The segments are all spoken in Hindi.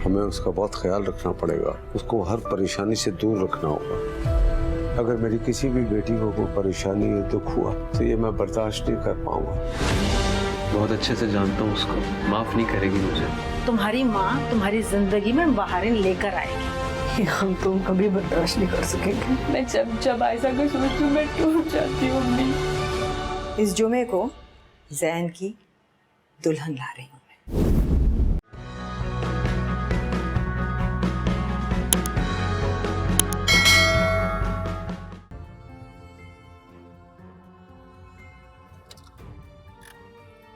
हमें उसका बहुत ख्याल रखना पड़ेगा, उसको हर परेशानी से दूर रखना होगा। अगर मेरी किसी भी बेटी को कोई परेशानी या दुख हुआ तो ये मैं बर्दाश्त नहीं कर पाऊंगा। बहुत अच्छे से जानता हूँ उसको, माफ नहीं करेगी मुझे। तुम्हारी माँ तुम्हारी जिंदगी में बहारें लेकर आएगी, हम तुम कभी बर्दाश्त नहीं कर सकेंगे। मैं जब जब आयशा को सोचती हूँ मैं टूट जाती हूँ अम्मी। इस जुमे को जैन की दुल्हन ला रही हूँ मैं।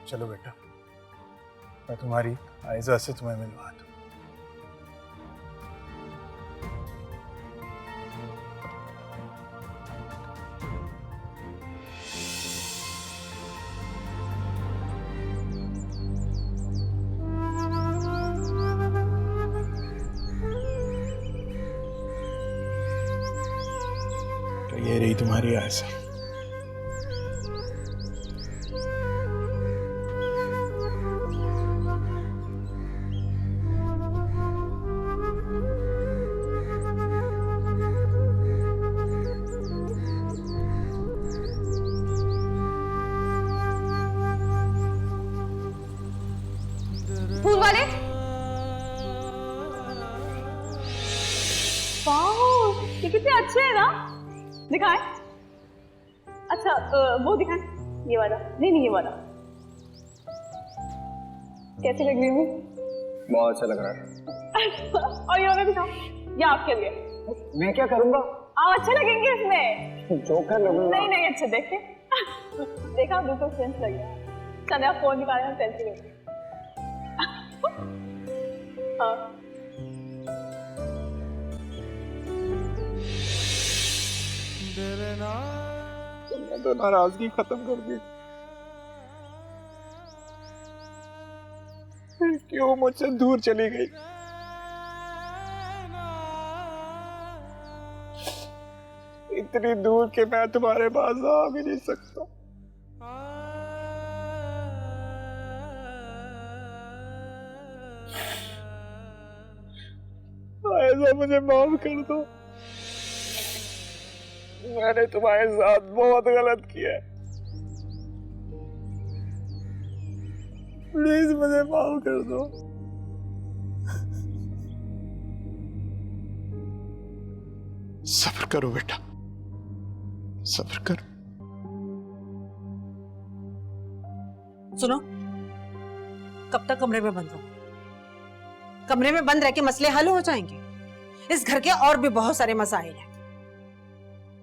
चलो बेटा, मैं तुम्हारी आयशा से तुम्हें मिलवा दूं। तो ये रही तुम्हारी आयशा। फूल वाले, वाह ये कितने अच्छे हैं ना। दिखाएं? अच्छा वो दिखाएं, ये वाला नहीं ये वाला। कैसे लग रही हूँ? बहुत अच्छा लग रहा है। और ये वाला दिखाओ, ये आपके लिए। मैं क्या करूँगा? आप अच्छे लगेंगे इसमें। जोकर लगूंगा। नहीं अच्छे देखे। देखा बिल्कुल सेंस लग गया। चले आप फोन निकाले, हम सेल्फी लेंगे। हाँ। तुमने तो नाराजगी खत्म कर दी। फिर क्यों मुझसे दूर चली गई? इतनी दूर के मैं तुम्हारे पास आ भी नहीं सकता। ऐसा मुझे माफ कर दो, मैंने तुम्हारे साथ बहुत गलत किया है। प्लीज मुझे माफ कर दो। सब्र करो बेटा, सब्र करो। सुनो, कब तक कमरे में बंद रहो? कमरे में बंद रह के मसले हल हो जाएंगे? इस घर के और भी बहुत सारे मसाइल हैं।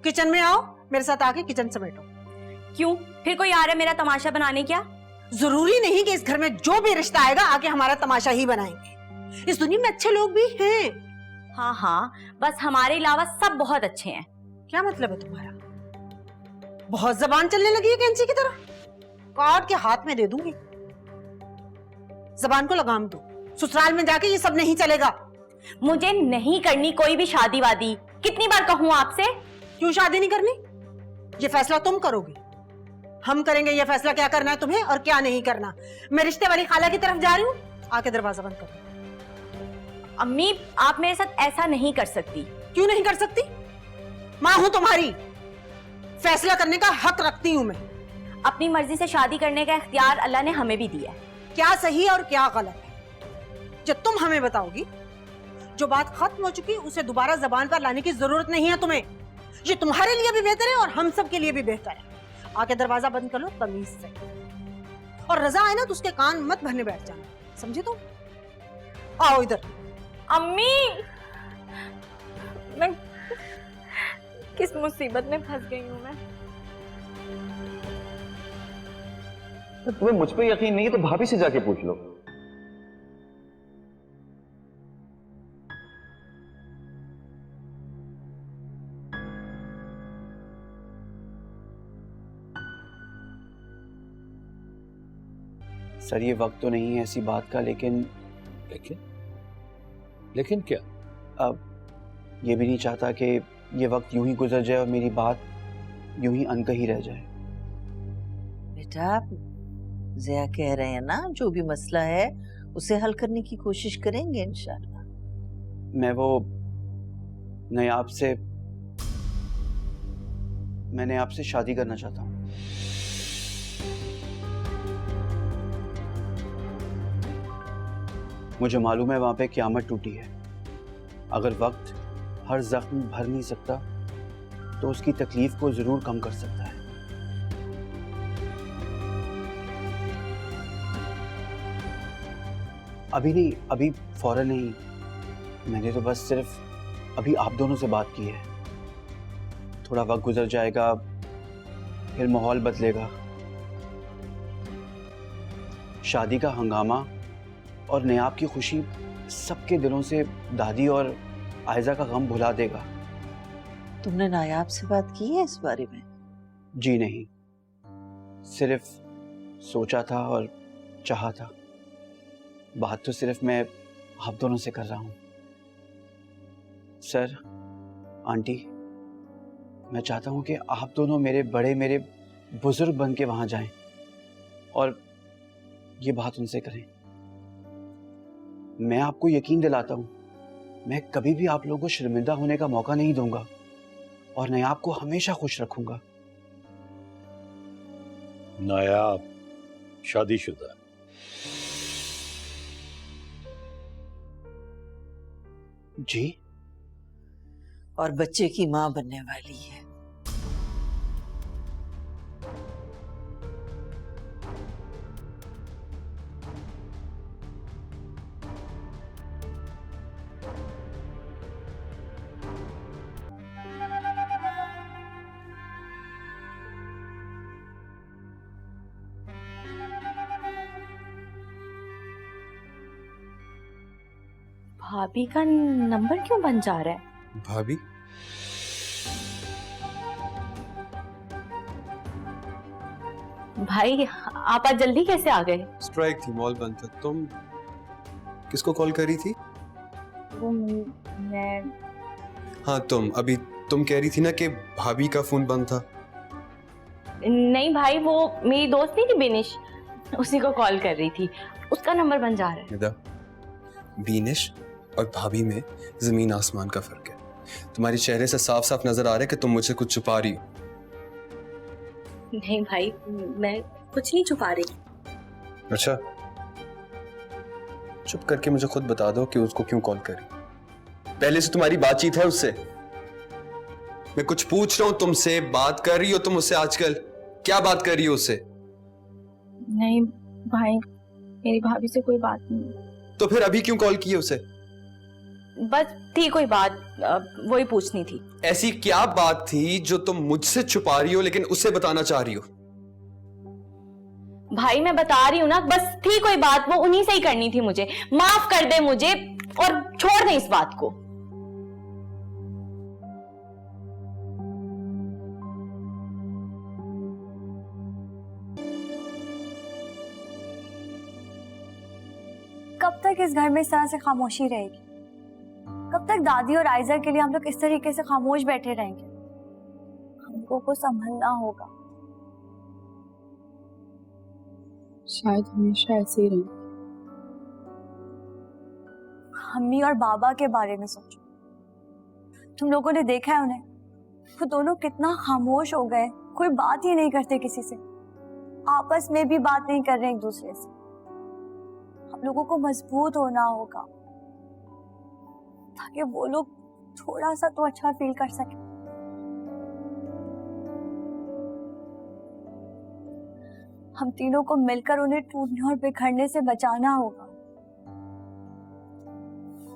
किचन में आओ, मेरे साथ आके किचन समेटो। क्यों? फिर कोई आ रहा है मेरा तमाशा बनाने? क्या जरूरी नहीं कि इस घर में जो भी रिश्ता आएगा आके हमारा तमाशा ही बनाएंगे। इस दुनिया में अच्छे लोग भी हैं। हाँ, बस हमारे अलावा सब बहुत अच्छे हैं। क्या मतलब है तुम्हारा? बहुत जबान चलने लगी है कैंची की तरह, काट के हाथ में दे दूंगी। जबान को लगाम दो, ससुराल में जाके ये सब नहीं चलेगा। मुझे नहीं करनी कोई भी शादी वादी। कितनी बार कहूँ आपसे? क्यों शादी नहीं करनी? ये फैसला तुम करोगी, हम करेंगे ये फैसला क्या करना है तुम्हें और क्या नहीं करना। मैं रिश्ते वाली खाला की तरफ जा रही हूँ, आके दरवाजा बंद करो। अम्मी, आप मेरे साथ ऐसा नहीं कर सकती। क्यों नहीं कर सकती? माँ हूं तुम्हारी, फैसला करने का हक रखती हूँ मैं। अपनी मर्जी से शादी करने का इख्तियार अल्लाह ने हमें भी दिया है। क्या सही और क्या गलत है जो तुम हमें बताओगी। जो बात खत्म हो चुकी उसे दोबारा जबान पर लाने की जरूरत नहीं है तुम्हें। ये तुम्हारे लिए भी बेहतर है और हम सब के लिए भी बेहतर है। आके दरवाजा बंद कर लो तमीज से, और रजा आए ना तो उसके कान मत भरने बैठ जाना, समझे तुम? आओ इधर। अम्मी, मैं किस मुसीबत में फंस गई हूँ मैं। तुम्हें मुझ पे यकीन नहीं है तो भाभी से जाके पूछ लो। सर ये वक्त तो नहीं है ऐसी बात का, लेकिन क्या? अब ये भी नहीं चाहता कि ये वक्त यूं ही गुजर जाए और मेरी बात यूं ही अनकही रह जाए। बेटा, ज़िया कह रहे हैं ना, जो भी मसला है उसे हल करने की कोशिश करेंगे इंशाल्लाह। मैंने आपसे शादी करना चाहता हूँ। मुझे मालूम है वहां पे क़यामत टूटी है। अगर वक्त हर जख्म भर नहीं सकता तो उसकी तकलीफ को जरूर कम कर सकता है। अभी नहीं, अभी फौरन नहीं। मैंने तो बस सिर्फ अभी आप दोनों से बात की है। थोड़ा वक्त गुजर जाएगा, फिर माहौल बदलेगा। शादी का हंगामा और नयाब की खुशी सबके दिलों से दादी और आयजा का गम भुला देगा। तुमने नायाब से बात की है इस बारे में? जी नहीं, सिर्फ सोचा था और चाहा था। बात तो सिर्फ मैं आप दोनों से कर रहा हूं। सर, आंटी, मैं चाहता हूं कि आप दोनों मेरे बुजुर्ग बन के वहां जाएं और ये बात उनसे करें। मैं आपको यकीन दिलाता हूं, मैं कभी भी आप लोगों को शर्मिंदा होने का मौका नहीं दूंगा और मैं आपको हमेशा खुश रखूंगा। नायाब शादीशुदा है। जी? और बच्चे की मां बनने वाली है। भाभी का नंबर क्यों बन जा रहा है? भाभी? भाई आप आज जल्दी कैसे आ गए? स्ट्राइक थी, मॉल बंद था। तुम किसको कॉल करी थी? वो मैं। हाँ तुम कह रही थी ना कि भाभी का फोन बंद था। नहीं भाई, वो मेरी दोस्त नहीं थी बिनिश, उसी को कॉल कर रही थी, उसका नंबर बन जा रहा है। बीनिश और भाभी में जमीन आसमान का फर्क है। तुम्हारे चेहरे से साफ साफ नजर आ रहा है कि तुम मुझसे कुछ छुपा रही हो। नहीं भाई, मैं कुछ नहीं छुपा रही। अच्छा, चुप करके मुझे खुद बता दो कि उसको क्यों कॉल करी। पहले से तुम्हारी बातचीत है उससे? मैं कुछ पूछ रहा हूं तुमसे, बात कर रही हो तुम उससे आजकल? क्या बात कर रही हो उससे? नहीं भाई, मेरी भाभी से कोई बात नहीं। तो फिर अभी क्यों कॉल की है उसे? बस थी कोई बात, वही पूछनी थी। ऐसी क्या बात थी जो तुम मुझसे छुपा रही हो लेकिन उसे बताना चाह रही हो? भाई मैं बता रही हूँ ना, बस थी कोई बात, वो उन्हीं से ही करनी थी मुझे। माफ कर दे मुझे और छोड़ दे इस बात को। कब तक इस घर में इस तरह से खामोशी रहेगी? कब तक दादी और आयजा के लिए हम लोग इस तरीके से खामोश बैठे रहेंगे? हमको को संभलना होगा। शायद हमेशा ऐसे ही रहेंगे। अम्मी और बाबा के बारे में सोचो। तुम लोगों ने देखा है उन्हें, वो दोनों कितना खामोश हो गए, कोई बात ही नहीं करते किसी से, आपस में भी बात नहीं कर रहे एक दूसरे से। हम लोगों को मजबूत होना होगा ताकि वो लोग थोड़ा सा तो अच्छा फील कर सके। हम तीनों को मिलकर उन्हें टूटने और बिखरने से बचाना होगा।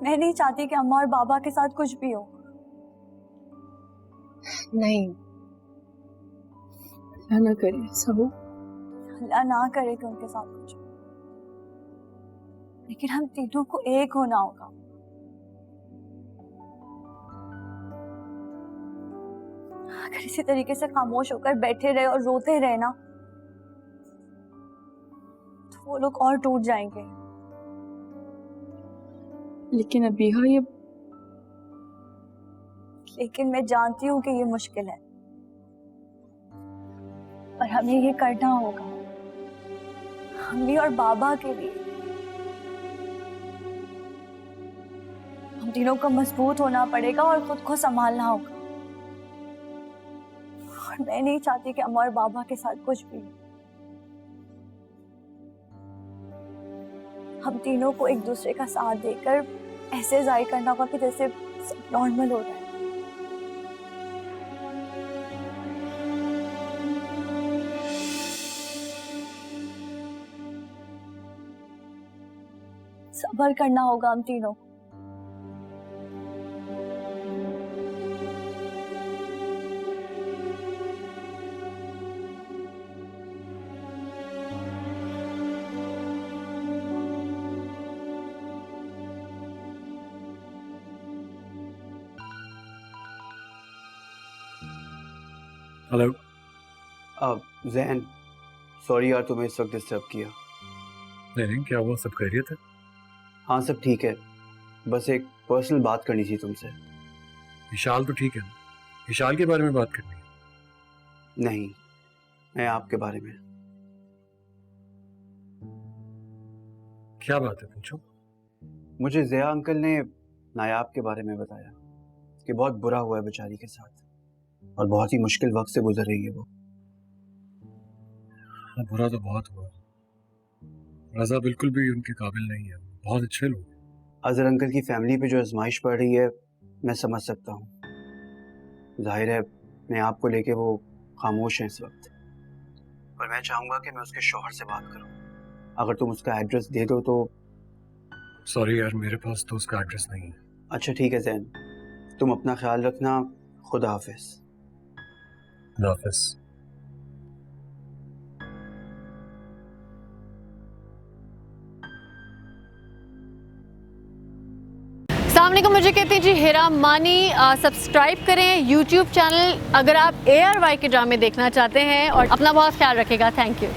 मैं नहीं चाहती कि अम्मा और बाबा के साथ कुछ भी हो। नहीं, अल्लाह ना करे ऐसा हो। अल्लाह ना करे कि उनके साथ कुछ हो, लेकिन हम तीनों को एक होना होगा। अगर इसी तरीके से खामोश होकर बैठे रहे और रोते रहे ना, तो वो लोग और टूट जाएंगे। लेकिन अबीहा ये लेकिन मैं जानती हूँ कि ये मुश्किल है, पर हमें ये करना होगा, अम्मी और बाबा के लिए। हम तीनों को मजबूत होना पड़ेगा और खुद को संभालना होगा। और मैं नहीं चाहती कि अम्मा और बाबा के साथ कुछ भी। हम तीनों को एक दूसरे का साथ देकर ऐसे जाहिर करना होगा कि जैसे सब नॉर्मल हो रहा है। सब्र करना होगा हम तीनों। हेलो। जैन, सॉरी यार तुम्हें इस वक्त डिस्टर्ब किया। नहीं, क्या हुआ? सब खैरियत है? हाँ सब ठीक है, बस एक पर्सनल बात करनी थी तुमसे। विशाल तो ठीक है ना? विशाल के बारे में बात करनी है? नहीं, मैं आपके बारे में। क्या बात है, पूछो। मुझे ज़िया अंकल ने नायाब के बारे में बताया कि बहुत बुरा हुआ है बेचारी के साथ और बहुत ही मुश्किल वक्त से गुजर रही है वो। हाँ, बुरा तो बहुत हुआ। रज़ा बिल्कुल भी उनके काबिल नहीं है, बहुत अच्छे लोग। अजहर अंकल की फैमिली पे जो आजमाइश पड़ रही है मैं समझ सकता हूँ। जाहिर है मैं आपको लेके वो खामोश हैं इस वक्त, पर मैं चाहूँगा कि मैं उसके शौहर से बात करूँ। अगर तुम उसका एड्रेस दे दो तो। सॉरी यार, मेरे पास तो उसका एड्रेस नहीं है। अच्छा ठीक है जैन, तुम अपना ख्याल रखना। खुदा हाफिज। खुदा हाफिज। सामने को मुझे कहती जी हिरा मानी। सब्सक्राइब करें यूट्यूब चैनल अगर आप ARY के ड्रामे देखना चाहते हैं और अपना बहुत ख्याल रखेगा। Thank you.